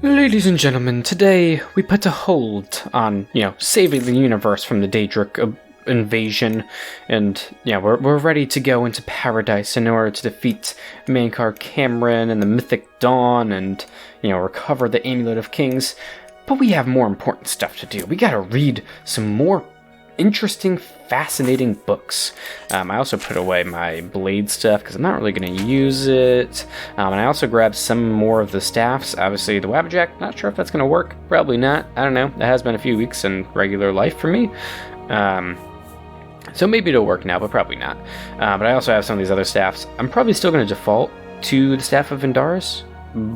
Ladies and gentlemen, today we put a hold on, saving the universe from the Daedric invasion, and, we're ready to go into paradise in order to defeat Mankar Cameron and the Mythic Dawn and, recover the Amulet of Kings. But we have more important stuff to do. We gotta read some more interesting, fascinating books. I also put away my blade stuff because I'm not really going to use it. And I also grabbed some more of the staffs. Obviously, the Wabbajack, not sure if that's going to work. Probably not. I don't know. It has been a few weeks in regular life for me. So maybe it'll work now, but probably not. But I also have some of these other staffs. I'm probably still going to default to the Staff of Vendaris,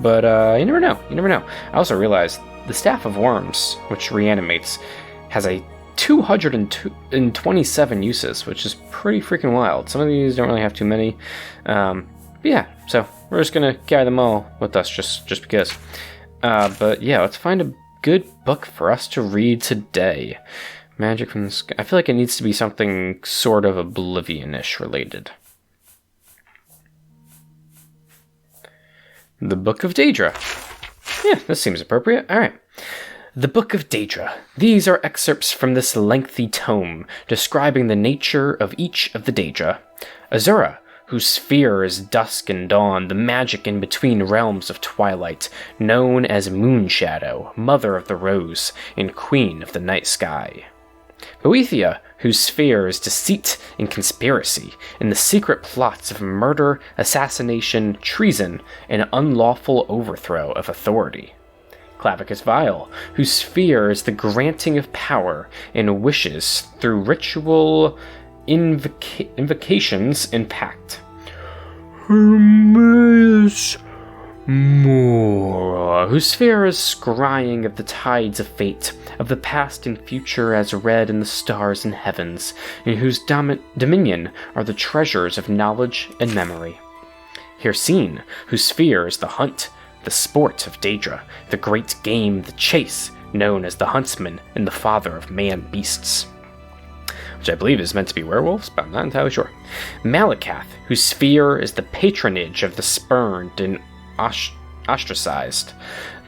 but you never know. You never know. I also realized the Staff of Worms, which reanimates, has a 227 uses, which is pretty freaking wild. Some of these don't really have too many. But yeah, so we're just gonna carry them all with us just because. But yeah, let's find a good book for us to read today. Magic from the Sky. I feel like it needs to be something sort of Oblivion-ish related. The Book of Daedra. Yeah, this seems appropriate. Alright. The Book of Daedra. These are excerpts from this lengthy tome, describing the nature of each of the Daedra. Azura, whose sphere is dusk and dawn, the magic in between realms of twilight, known as Moonshadow, Mother of the Rose, and Queen of the Night Sky. Boethia, whose sphere is deceit and conspiracy, in the secret plots of murder, assassination, treason, and unlawful overthrow of authority. Clavicus Vile, whose sphere is the granting of power and wishes through ritual invocations and pact. Hermes Mora, whose sphere is scrying of the tides of fate, of the past and future as read in the stars and heavens, in whose dominion are the treasures of knowledge and memory. Hircine, whose sphere is the hunt, the sport of Daedra, the great game, the chase, known as the huntsman and the father of man-beasts. Which I believe is meant to be werewolves, but I'm not entirely sure. Malakath, whose sphere is the patronage of the spurned and ostracized,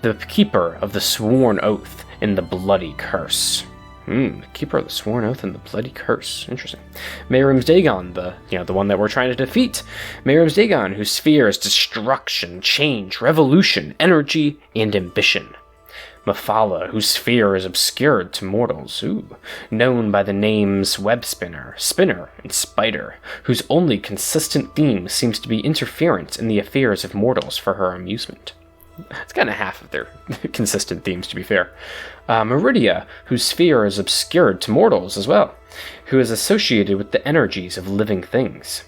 the keeper of the sworn oath and the bloody curse. The keeper of the sworn oath and the bloody curse. Interesting. Mehrim's Dagon, the one that we're trying to defeat. Mehrim's Dagon, whose sphere is destruction, change, revolution, energy, and ambition. Mephala, whose sphere is obscured to mortals, known by the names Webspinner, Spinner, and Spider, whose only consistent theme seems to be interference in the affairs of mortals for her amusement. It's kind of half of their consistent themes, to be fair. Meridia, whose sphere is obscured to mortals as well, who is associated with the energies of living things.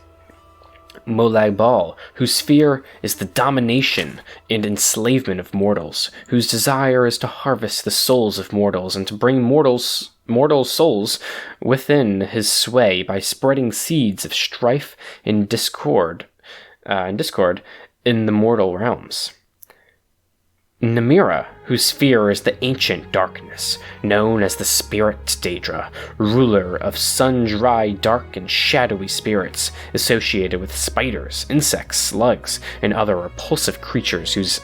Molag Bal, whose sphere is the domination and enslavement of mortals, whose desire is to harvest the souls of mortals and to bring mortal souls within his sway by spreading seeds of strife and discord in the mortal realms. Namira, whose sphere is the ancient darkness, known as the Spirit Daedra, ruler of sun-dry, dark, and shadowy spirits, associated with spiders, insects, slugs, and other repulsive creatures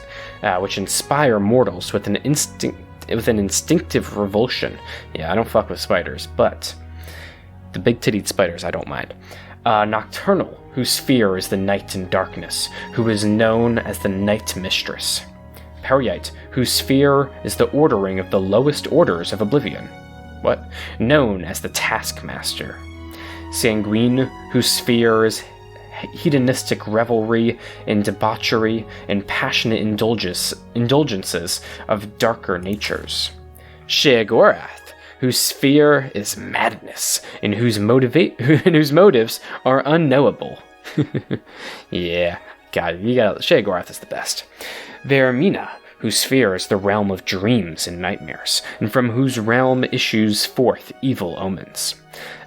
which inspire mortals with an instinctive revulsion. Yeah, I don't fuck with spiders, but the big-tittied spiders I don't mind. Nocturnal, whose sphere is the night and darkness, who is known as the Night Mistress. Periite, whose sphere is the ordering of the lowest orders of Oblivion. Known as the Taskmaster. Sanguine, whose sphere is hedonistic revelry and debauchery and passionate indulgences of darker natures. Sheogorath, whose sphere is madness and whose motives are unknowable. Yeah, Sheogorath is the best. Vermina, whose sphere is the realm of dreams and nightmares, and from whose realm issues forth evil omens.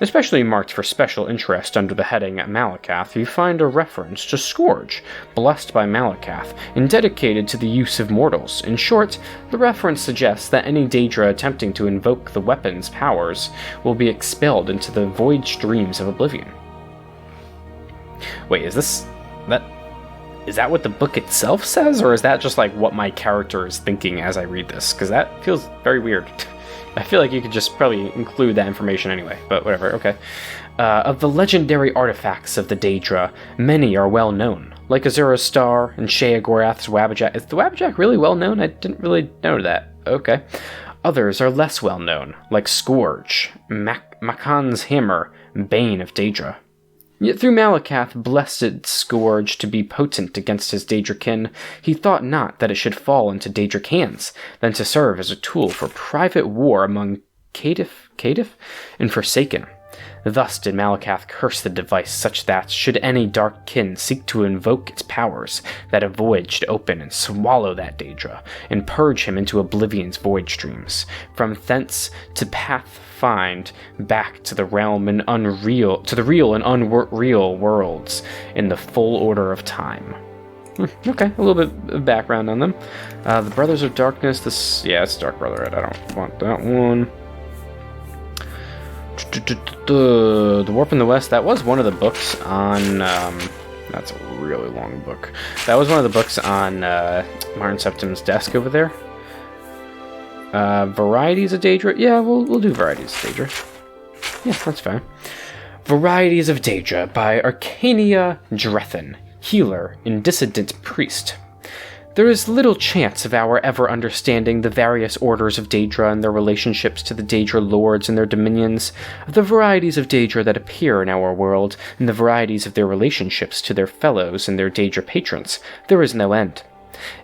Especially marked for special interest under the heading Malakath, you find a reference to Scourge, blessed by Malakath, and dedicated to the use of mortals. In short, the reference suggests that any Daedra attempting to invoke the weapon's powers will be expelled into the void streams of Oblivion. Wait, is this... is that what the book itself says, or is that just like what my character is thinking as I read this? Because that feels very weird. I feel like you could just probably include that information anyway, but whatever, okay. Of the legendary artifacts of the Daedra, many are well known, like Azura's Star and Sheogorath's Wabbajack. Is the Wabbajack really well known? I didn't really know that. Okay. Others are less well known, like Scourge, Makan's Hammer, Bane of Daedra. Yet through Malakath blessed Scourge to be potent against his Daedric, he thought not that it should fall into Daedric hands, than to serve as a tool for private war among Caitiff and Forsaken. Thus did Malakath curse the device, such that, should any dark kin seek to invoke its powers, that a void should open and swallow that Daedra, and purge him into Oblivion's void streams. From thence to path find back to the realm and real and unreal worlds in the full order of time. Okay, a little bit of background on them. The Brothers of Darkness. It's Dark Brotherhood. I don't want that one. The Warp in the West, that was one of the books on, that's a really long book. That was one of the books on Martin Septim's desk over there. Varieties of Daedra, yeah, we'll do Varieties of Daedra. Yeah, that's fine. Varieties of Daedra by Arcania Drethin, healer and dissident priest. There is little chance of our ever understanding the various orders of Daedra and their relationships to the Daedra lords and their dominions, of the varieties of Daedra that appear in our world, and the varieties of their relationships to their fellows and their Daedra patrons. There is no end.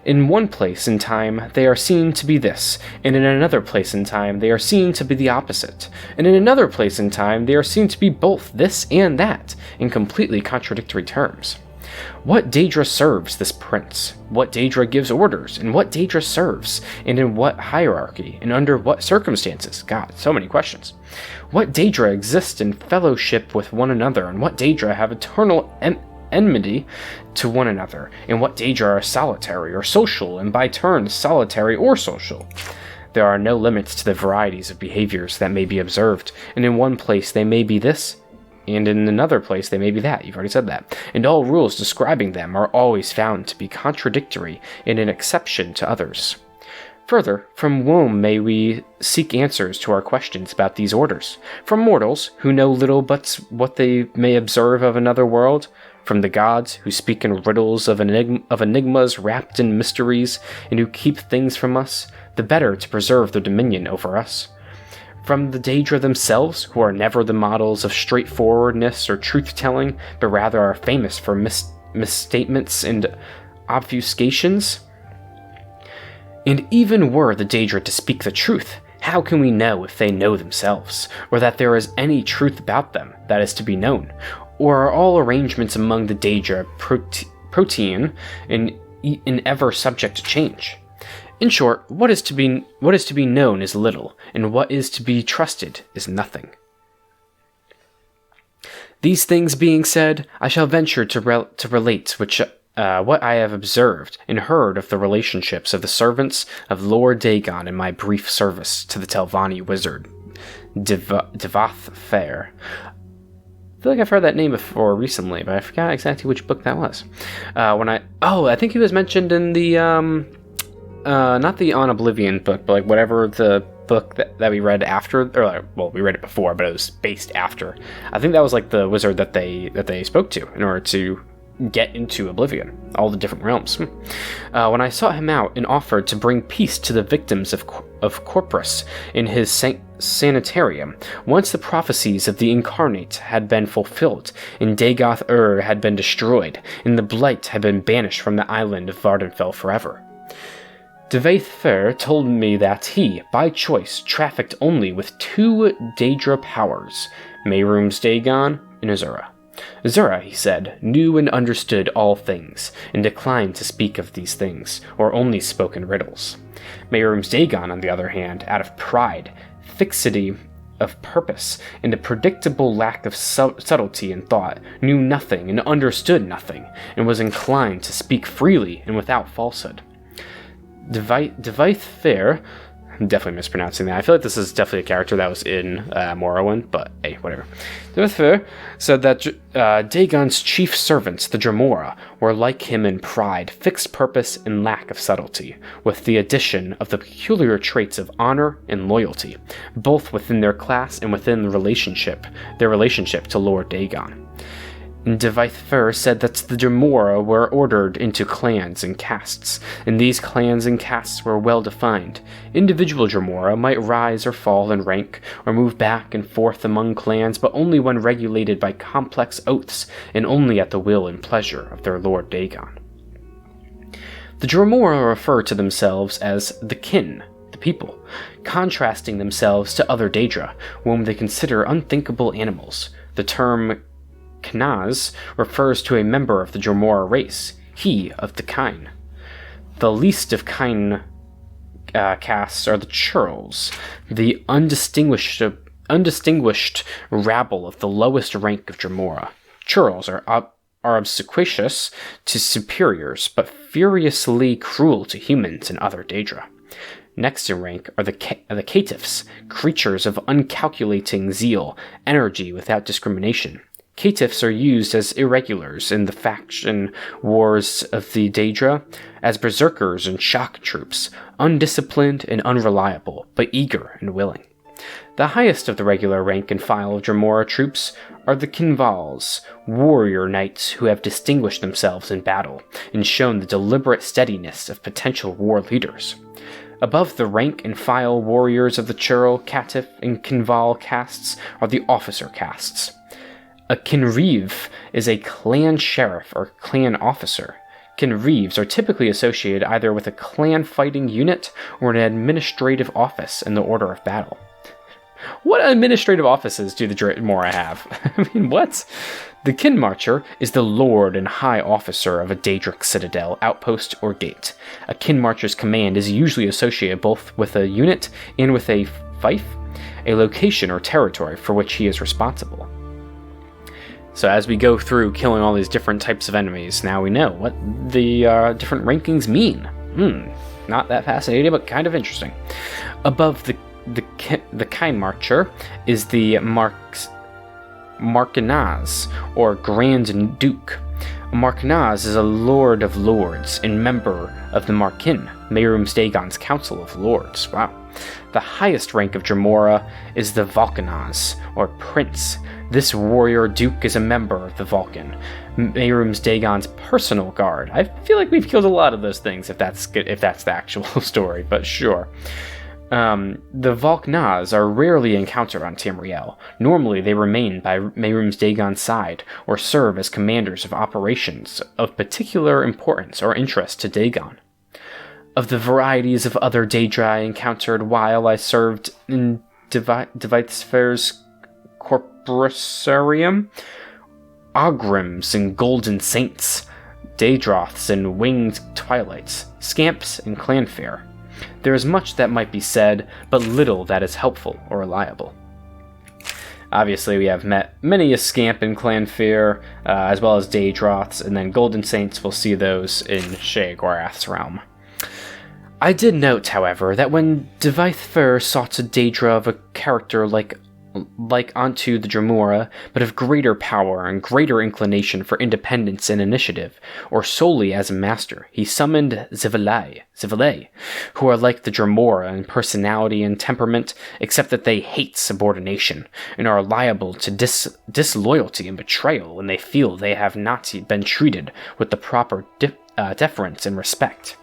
In one place in time, they are seen to be this, and in another place in time, they are seen to be the opposite, and in another place in time, they are seen to be both this and that, in completely contradictory terms. What Daedra serves this prince? What Daedra gives orders? And what Daedra serves? And in what hierarchy? And under what circumstances? God, so many questions. What Daedra exist in fellowship with one another? And what Daedra have eternal enmity to one another? And what Daedra are solitary or social, and by turns solitary or social? There are no limits to the varieties of behaviors that may be observed, and in one place they may be this, and in another place they may be that. You've already said that. And all rules describing them are always found to be contradictory and an exception to others. Further, from whom may we seek answers to our questions about these orders? From mortals, who know little but what they may observe of another world? From the gods, who speak in riddles of enigmas wrapped in mysteries, and who keep things from us, the better to preserve their dominion over us? From the Daedra themselves, who are never the models of straightforwardness or truth-telling, but rather are famous for misstatements and obfuscations? And even were the Daedra to speak the truth, how can we know if they know themselves, or that there is any truth about them that is to be known? Or are all arrangements among the Daedra protean and ever subject to change? In short, what is to be known is little, and what is to be trusted is nothing. These things being said, I shall venture to relate what I have observed and heard of the relationships of the servants of Lord Dagon in my brief service to the Telvanni wizard, Devath Fair. I feel like I've heard that name before recently, but I forgot exactly which book that was. I think he was mentioned in the, not the On Oblivion book, but like whatever the book that we read after, we read it before, but it was based after. I think that was like the wizard that they spoke to in order to get into Oblivion, all the different realms. When I sought him out and offered to bring peace to the victims of Corpus in his sanitarium, once the prophecies of the Incarnate had been fulfilled, and Dagoth had been destroyed, and the Blight had been banished from the island of Vardenfell forever. Devath Fair told me that he, by choice, trafficked only with two Daedra powers, Mehrum's Dagon and Azura. Azura, he said, knew and understood all things, and declined to speak of these things, or only spoke in riddles. Mehrum's Dagon, on the other hand, out of pride, fixity of purpose, and a predictable lack of subtlety in thought, knew nothing and understood nothing, and was inclined to speak freely and without falsehood. Devath Fair I'm definitely mispronouncing that. I feel like this is definitely a character that was in Morrowind, but hey, whatever. Dvath'Fer said that Dagon's chief servants, the Dremora, were like him in pride, fixed purpose, and lack of subtlety, with the addition of the peculiar traits of honor and loyalty, both within their class and within their relationship to Lord Dagon. Dvath'Fer said that the Dremora were ordered into clans and castes, and these clans and castes were well defined. Individual Dremora might rise or fall in rank, or move back and forth among clans, but only when regulated by complex oaths, and only at the will and pleasure of their Lord Dagon. The Dremora refer to themselves as the kin, the people, contrasting themselves to other Daedra, whom they consider unthinkable animals. The term Knaz refers to a member of the Dremora race, he of the Kine. The least of Kine castes are the Churls, the undistinguished rabble of the lowest rank of Dremora. Churls are obsequious to superiors, but furiously cruel to humans and other Daedra. Next in rank are the caitiffs, creatures of uncalculating zeal, energy without discrimination. Caitiffs are used as irregulars in the faction wars of the Daedra, as berserkers and shock troops, undisciplined and unreliable, but eager and willing. The highest of the regular rank and file of Dremora troops are the Kinvals, warrior knights who have distinguished themselves in battle and shown the deliberate steadiness of potential war leaders. Above the rank and file warriors of the Churl, Caitiff, and Kinval castes are the officer castes. A Kinreeve is a clan sheriff or clan officer. Kinreeves are typically associated either with a clan fighting unit or an administrative office in the order of battle. What administrative offices do the Dremora have? I mean, what? The Kinmarcher is the lord and high officer of a Daedric citadel, outpost, or gate. A Kinmarcher's command is usually associated both with a unit and with a fief, a location or territory for which he is responsible. So as we go through killing all these different types of enemies, now we know what the different rankings mean. Not that fascinating, but kind of interesting. Above the Kinmarcher is the Marquenaz, or Grand Duke. A Marquenaz is a Lord of Lords and member of the Markin, Mehrunes Dagon's Council of Lords. Wow. The highest rank of Dremora is the Vulcanaz, or Prince. This warrior duke is a member of the Vulcan, Mehrunes Dagon's personal guard. I feel like we've killed a lot of those things if that's the actual story, but sure. The Vulcanaz are rarely encountered on Tamriel. Normally they remain by Mehrunes Dagon's side, or serve as commanders of operations of particular importance or interest to Dagon. Of the varieties of other Daedra I encountered while I served in Dvath'Fer's Corporosarium, Ogrims and Golden Saints, Daedroths and Winged Twilights, Scamps and Clanfare. There is much that might be said, but little that is helpful or reliable. Obviously, we have met many a Scamp in Clanfare, as well as Daedroths, and then Golden Saints, we'll see those in Sheogorath's realm. I did note, however, that when Dvath'Fer sought a Daedra of a character like onto the Dremora, but of greater power and greater inclination for independence and initiative, or solely as a master, he summoned Zivilei, who are like the Dremora in personality and temperament, except that they hate subordination, and are liable to disloyalty and betrayal when they feel they have not been treated with the proper deference and respect.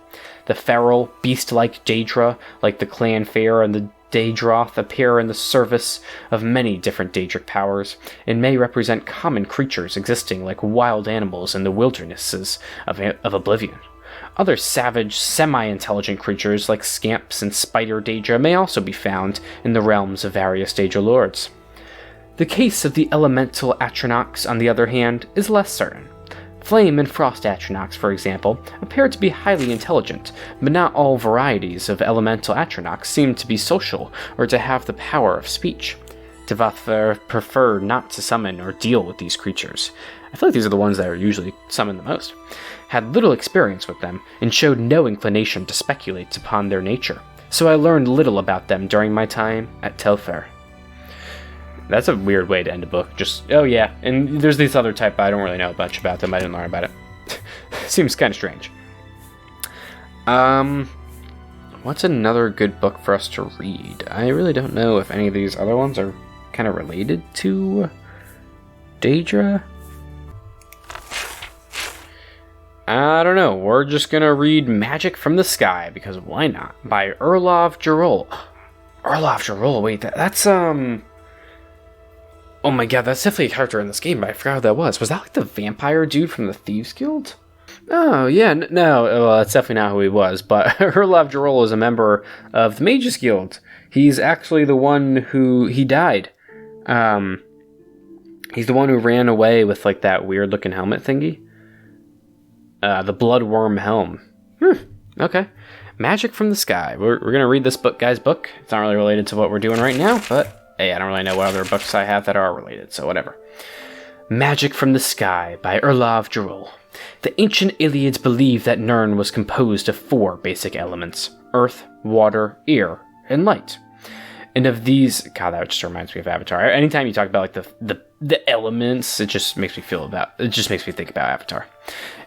The feral, beast-like Daedra, like the Clanfare and the Daedroth, appear in the service of many different Daedric powers, and may represent common creatures existing like wild animals in the wildernesses of Oblivion. Other savage, semi-intelligent creatures like Scamps and Spider Daedra may also be found in the realms of various Daedra lords. The case of the elemental Atronachs, on the other hand, is less certain. Flame and Frost Atronachs, for example, appear to be highly intelligent, but not all varieties of elemental Atronachs seem to be social or to have the power of speech. Dvath'Fer preferred not to summon or deal with these creatures. I feel like these are the ones that are usually summoned the most. Had little experience with them, and showed no inclination to speculate upon their nature. so I learned little about them during my time at Telfair. That's a weird way to end a book. Just, oh yeah, and there's this other type, but I don't really know much about them. I didn't learn about it. Seems kind of strange. What's another good book for us to read? I really don't know if any of these other ones are kind of related to Daedra. I don't know. We're just gonna read Magic from the Sky, because why not? By Erlov Jarol. Erlov Jarol, wait, that's, oh my god, that's definitely a character in this game, but I forgot who that was. Was that like the vampire dude from the Thieves Guild? Oh, yeah, no, well, that's definitely not who he was, but Erlov Jarol is a member of the Mages Guild. He's actually the one he died. He's the one who ran away with, like, that weird-looking helmet thingy. The Bloodworm Helm. Okay. Magic from the Sky. We're going to read this guy's book. It's not really related to what we're doing right now, but hey, I don't really know what other books I have that are related, so whatever. Magic from the Sky by Erlov Jarol. The ancient Iliads believed that Nirn was composed of 4 basic elements: earth, water, air, and light. And of these, God, that just reminds me of Avatar. Anytime you talk about like the elements, it just makes me think about Avatar.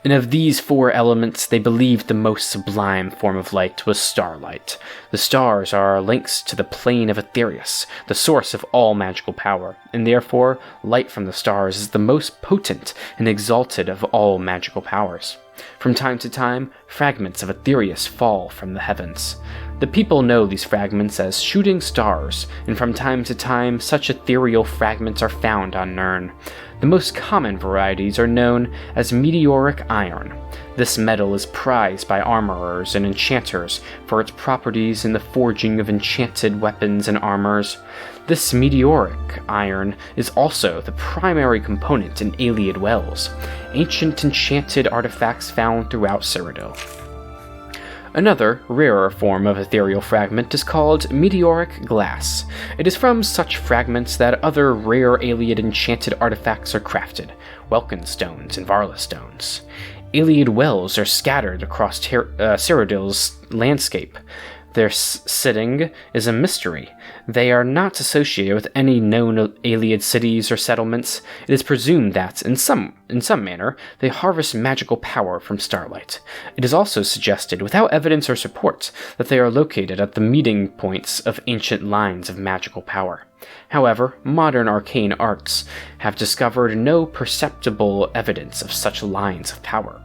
And of these 4 elements, they believed the most sublime form of light was starlight. The stars are links to the plane of Aetherius, the source of all magical power, and therefore, light from the stars is the most potent and exalted of all magical powers. From time to time, fragments of Aetherius fall from the heavens. The people know these fragments as shooting stars, and from time to time, such ethereal fragments are found on Nirn. The most common varieties are known as meteoric iron. This metal is prized by armorers and enchanters for its properties in the forging of enchanted weapons and armors. This meteoric iron is also the primary component in Iliad wells, ancient enchanted artifacts found throughout Cyrodiil. Another, rarer form of ethereal fragment is called meteoric glass. It is from such fragments that other rare Iliad enchanted artifacts are crafted, Welkin stones and Varla stones. Iliad wells are scattered across Cyrodiil's landscape. Their sitting is a mystery. They are not associated with any known Iliad cities or settlements. It is presumed that, in some manner, they harvest magical power from starlight. It is also suggested, without evidence or support, that they are located at the meeting points of ancient lines of magical power. However, modern arcane arts have discovered no perceptible evidence of such lines of power.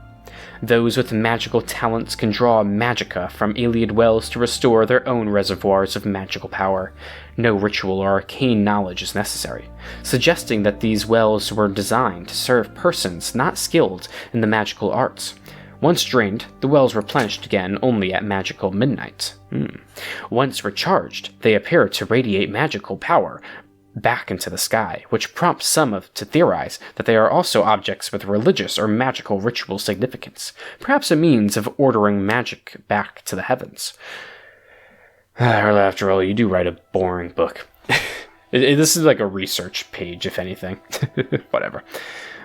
Those with magical talents can draw magicka from Iliad wells to restore their own reservoirs of magical power. No ritual or arcane knowledge is necessary, suggesting that these wells were designed to serve persons not skilled in the magical arts. Once drained, the wells replenished again only at magical midnight. Once recharged, they appear to radiate magical power back into the sky, which prompts some to theorize that they are also objects with religious or magical ritual significance, perhaps a means of ordering magic back to the heavens. After all, you do write a boring book. This is like a research page, if anything. Whatever.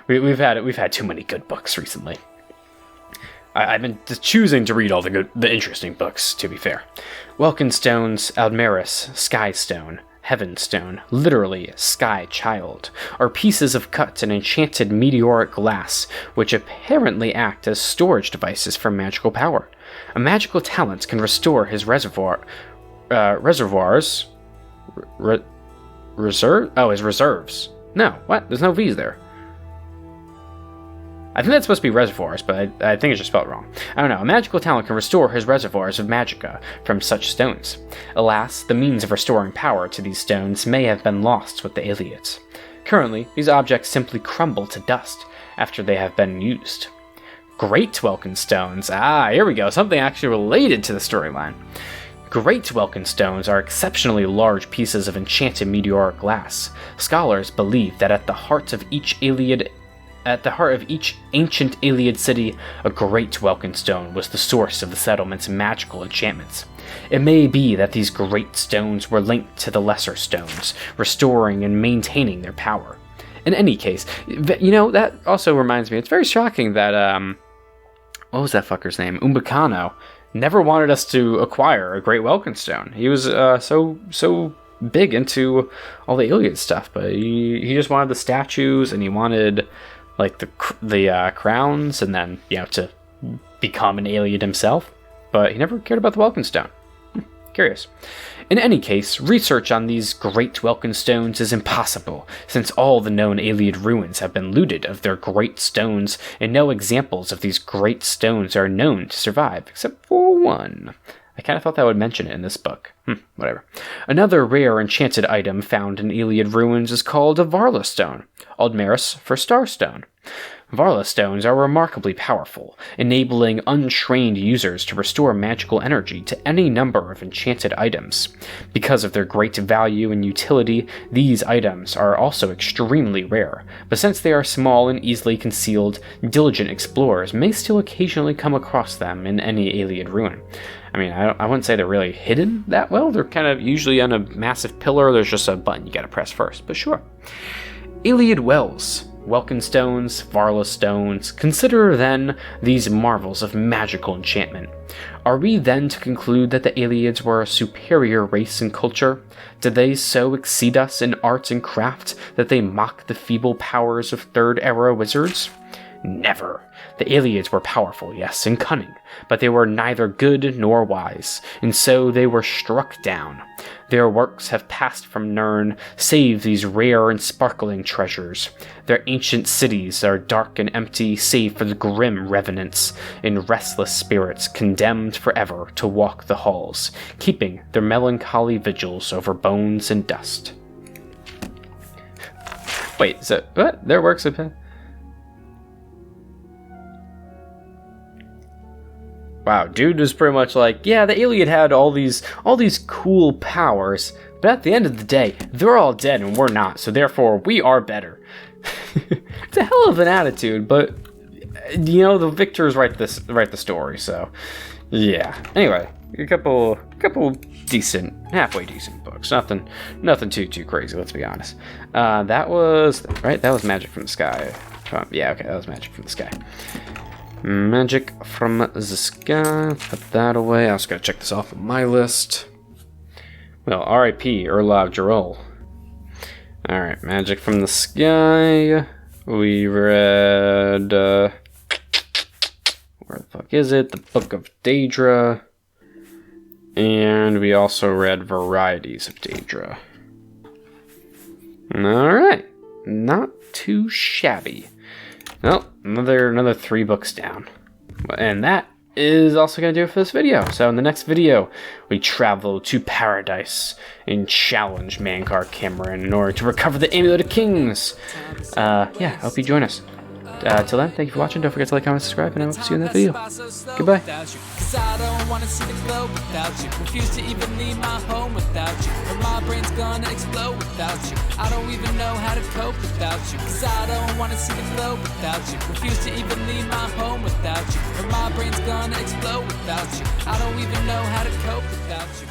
We've had too many good books recently. I've been choosing to read all the interesting books, to be fair. Welkin Stones, Aldmeris, Sky Stone, Heavenstone, literally Sky Child, are pieces of cut and enchanted meteoric glass, which apparently act as storage devices for magical power. A magical talent can restore his reservoirs. His reserves. No, what? There's no V's there. I think that's supposed to be reservoirs, but I think it's just spelled wrong. I don't know. A magical talent can restore his reservoirs of magicka from such stones. Alas, the means of restoring power to these stones may have been lost with the Iliads. Currently, these objects simply crumble to dust after they have been used. Great Welkin stones. Here we go. Something actually related to the storyline. Great Welkin stones are exceptionally large pieces of enchanted meteoric glass. Scholars believe that at the heart of each ancient Iliad city, a great Welkin stone was the source of the settlement's magical enchantments. It may be that these great stones were linked to the lesser stones, restoring and maintaining their power. In any case, that also reminds me, it's very shocking that, what was that fucker's name? Umbacano never wanted us to acquire a Great Welkin Stone. He was so big into all the Iliad stuff, but he just wanted the statues, and he wanted like the crowns, and then to become an Iliad himself. But he never cared about the Welkin Stone. Curious. In any case, research on these great Welkin stones is impossible, since all the known Iliad ruins have been looted of their great stones, and no examples of these great stones are known to survive, except for one. I kind of thought that would mention it in this book. Whatever. Another rare enchanted item found in Iliad ruins is called a Varla stone, Aldmeris for Starstone. Varla stones are remarkably powerful, enabling untrained users to restore magical energy to any number of enchanted items. Because of their great value and utility, these items are also extremely rare, but since they are small and easily concealed, diligent explorers may still occasionally come across them in any Iliad ruin. I mean, I wouldn't say they're really hidden that well. They're kind of usually on a massive pillar. There's just a button you gotta press first, but sure. Iliad wells. Welkin stones, Varla stones. Consider then these marvels of magical enchantment. Are we then to conclude that the Iliads were a superior race in culture? Did they so exceed us in art and craft that they mock the feeble powers of Third Era wizards? Never. The Iliads were powerful, yes, and cunning, but they were neither good nor wise, and so they were struck down. Their works have passed from Nirn, save these rare and sparkling treasures. Their ancient cities are dark and empty, save for the grim revenants and restless spirits condemned forever to walk the halls, keeping their melancholy vigils over bones and dust. Wait, so what? Their works have... Wow, dude was pretty much like, yeah, the Iliad had all these cool powers, but at the end of the day, they're all dead and we're not, so therefore we are better. It's a hell of an attitude, but the victors write the story, so yeah. Anyway, a couple decent, halfway decent books. Nothing too crazy, let's be honest. That was Magic from the Sky. Yeah, okay, that was Magic from the Sky. Magic from the Sky. Put that away. I was gonna check this off on my list. Well, R.I.P. Erlov Jarol. Alright, Magic from the Sky. We read... where the fuck is it? The Book of Daedra. And we also read Varieties of Daedra. Alright. Not too shabby. Well, another 3 books down. And that is also going to do it for this video. So in the next video, we travel to Paradise and challenge Mankar Cameron in order to recover the Amulet of Kings. Yeah, I hope you join us. Till then, thank you for watching. Don't forget to like, comment, subscribe, and I hope to see you in that video. Goodbye. I don't want to see the glow without you. Refuse to even leave my home without you. Or my brain's gonna explode without you. I don't even know how to cope without you. Cause I don't want to see the glow without you. Refuse to even leave my home without you. Or my brain's gonna explode without you. I don't even know how to cope without you.